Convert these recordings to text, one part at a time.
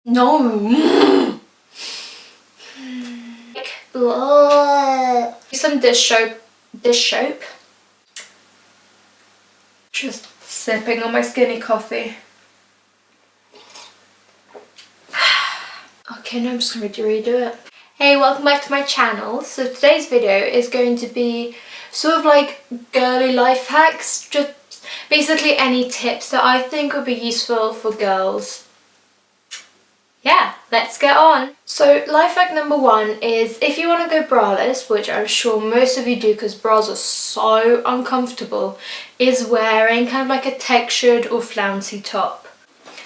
No. Some dish soap. Just sipping on my skinny coffee. Okay, now I'm just gonna redo it. Hey, welcome back to my channel. So today's video is going to be sort of like girly life hacks, just basically any tips that I think would be useful for girls. Yeah, let's get on. So life hack number 1 is if you want to go braless, which I'm sure most of you do because bras are so uncomfortable, is wearing kind of like a textured or flouncy top.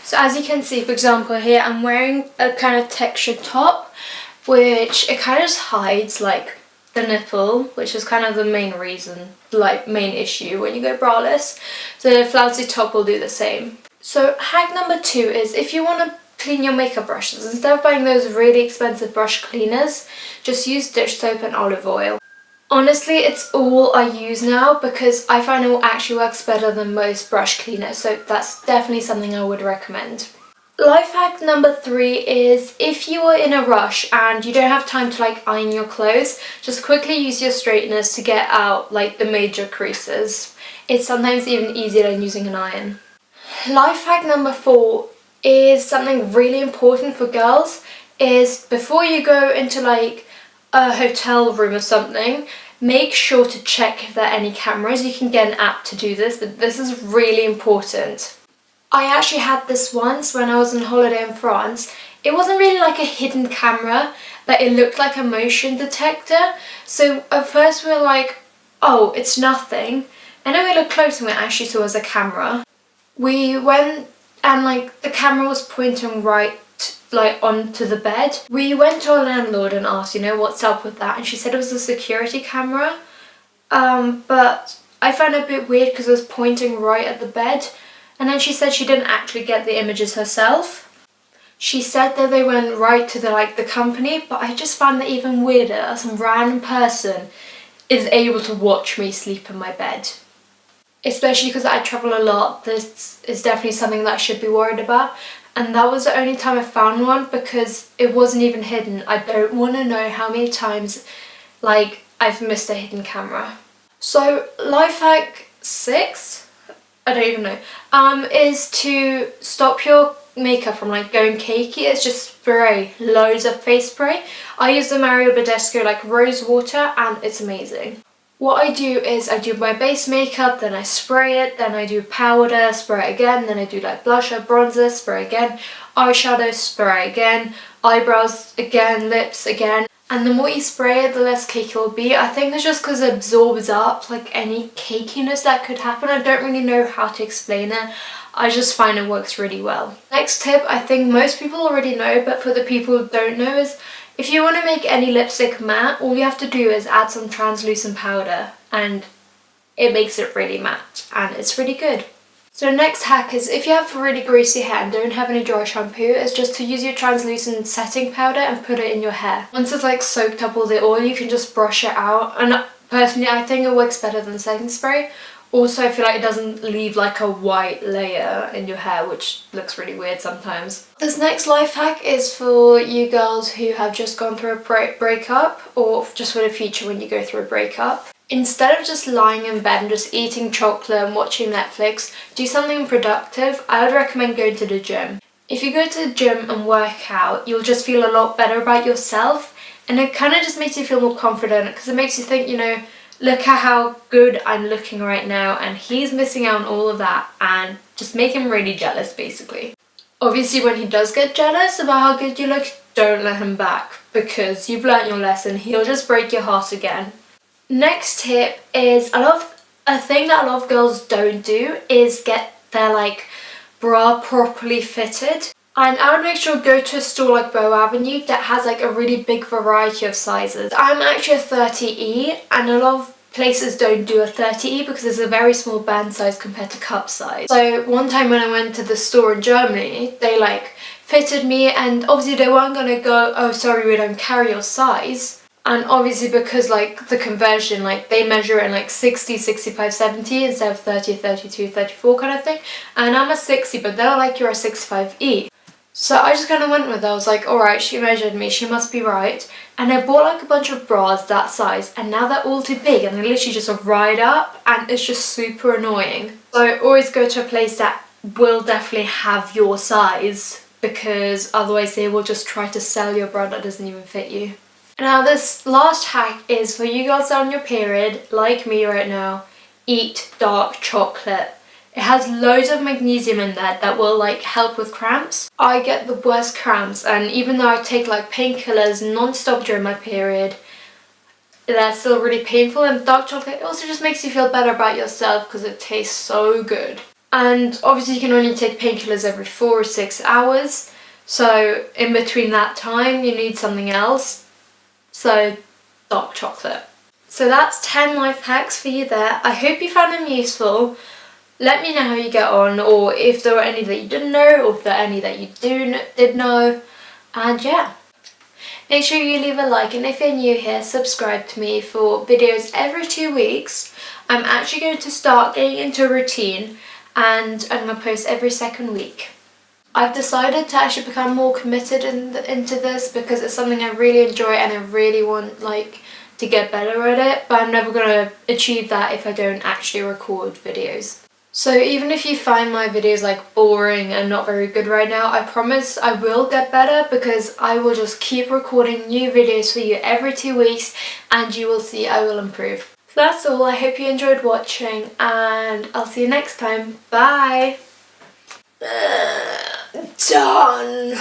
So as you can see, for example, here I'm wearing a kind of textured top, which it kind of just hides like the nipple, which is kind of the main reason, like main issue when you go braless. So the flouncy top will do the same. So hack number 2 is if you want to clean your makeup brushes, instead of buying those really expensive brush cleaners, just use dish soap and olive oil. Honestly, it's all I use now because I find it actually works better than most brush cleaners, so that's definitely something I would recommend. Life hack number 3 is if you are in a rush and you don't have time to like iron your clothes, just quickly use your straighteners to get out like the major creases. It's sometimes even easier than using an iron. Life hack number 4 is something really important for girls, is before you go into like a hotel room or something, make sure to check if there are any cameras. You can get an app to do this, but this is really important. I actually had this once when I was on holiday in France. It wasn't really like a hidden camera, but it looked like a motion detector. So at first we were like, oh, it's nothing. And then we looked closer and we actually saw it was a camera. We went and like the camera was pointing right like onto the bed. We went to our landlord and asked, what's up with that, and she said it was a security camera, but I found it a bit weird because it was pointing right at the bed, and then she said she didn't actually get the images herself. She said that they went right to the company, but I just found that even weirder that some random person is able to watch me sleep in my bed. Especially because I travel a lot, this is definitely something that I should be worried about. And that was the only time I found one because it wasn't even hidden. I don't want to know how many times I've missed a hidden camera. So life hack 6, I don't even know, is to stop your makeup from going cakey. It's just spray loads of face spray. I use the Mario Badescu rose water and it's amazing. What I do is I do my base makeup, then I spray it, then I do powder, spray it again, then I do blusher, bronzer, spray again, eyeshadow, spray again, eyebrows again, lips again. And the more you spray it, the less cakey it will be. I think it's just because it absorbs up any cakiness that could happen. I don't really know how to explain it. I just find it works really well. Next tip, I think most people already know, but for the people who don't know, is if you want to make any lipstick matte, all you have to do is add some translucent powder and it makes it really matte and it's really good. So next hack is if you have really greasy hair and don't have any dry shampoo, is just to use your translucent setting powder and put it in your hair. Once it's soaked up all the oil, you can just brush it out, and personally I think it works better than setting spray. Also, I feel like it doesn't leave a white layer in your hair, which looks really weird sometimes. This next life hack is for you girls who have just gone through a breakup, or just for the future when you go through a breakup. Instead of just lying in bed and just eating chocolate and watching Netflix, do something productive. I would recommend going to the gym. If you go to the gym and work out, you'll just feel a lot better about yourself, and it kind of just makes you feel more confident because it makes you think, look at how good I'm looking right now, and he's missing out on all of that, and just make him really jealous basically. Obviously when he does get jealous about how good you look, don't let him back because you've learnt your lesson. He'll just break your heart again. Next tip is a thing that a lot of girls don't do is get their bra properly fitted. And I would make sure to go to a store like Bow Avenue that has a really big variety of sizes. I'm actually a 30E and a lot of places don't do a 30E because it's a very small band size compared to cup size. So one time when I went to the store in Germany, they fitted me, and obviously they weren't gonna go, oh sorry, we don't carry your size. And obviously because the conversion, they measure in 60, 65, 70 instead of 30, 32, 34 kind of thing. And I'm a 60, but they're you're a 65E. So I just kind of went with it. I was like, alright, she measured me, she must be right. And I bought like a bunch of bras that size, and now they're all too big and they literally just ride up, and it's just super annoying. So I always go to a place that will definitely have your size, because otherwise they will just try to sell you a bra that doesn't even fit you. Now this last hack is for you girls on your period, like me right now. Eat dark chocolate. It has loads of magnesium in there that will like help with cramps. I get the worst cramps, and even though I take like painkillers non-stop during my period, they're still really painful, and dark chocolate also just makes you feel better about yourself because it tastes so good. And obviously you can only take painkillers every 4 or 6 hours, so in between that time you need something else, so dark chocolate. So that's 10 life hacks for you there. I hope you found them useful. Let me know how you get on, or if there were any that you didn't know, or if there are any that you did know. And yeah, make sure you leave a like, and if you're new here, subscribe to me for videos every 2 weeks. I'm actually going to start getting into a routine, and I'm going to post every second week. I've decided to actually become more committed into this because it's something I really enjoy and I really want like to get better at it, but I'm never going to achieve that if I don't actually record videos. So even if you find my videos like boring and not very good right now, I promise I will get better, because I will just keep recording new videos for you every 2 weeks, and you will see I will improve. So that's all. I hope you enjoyed watching, and I'll see you next time. Bye! Done!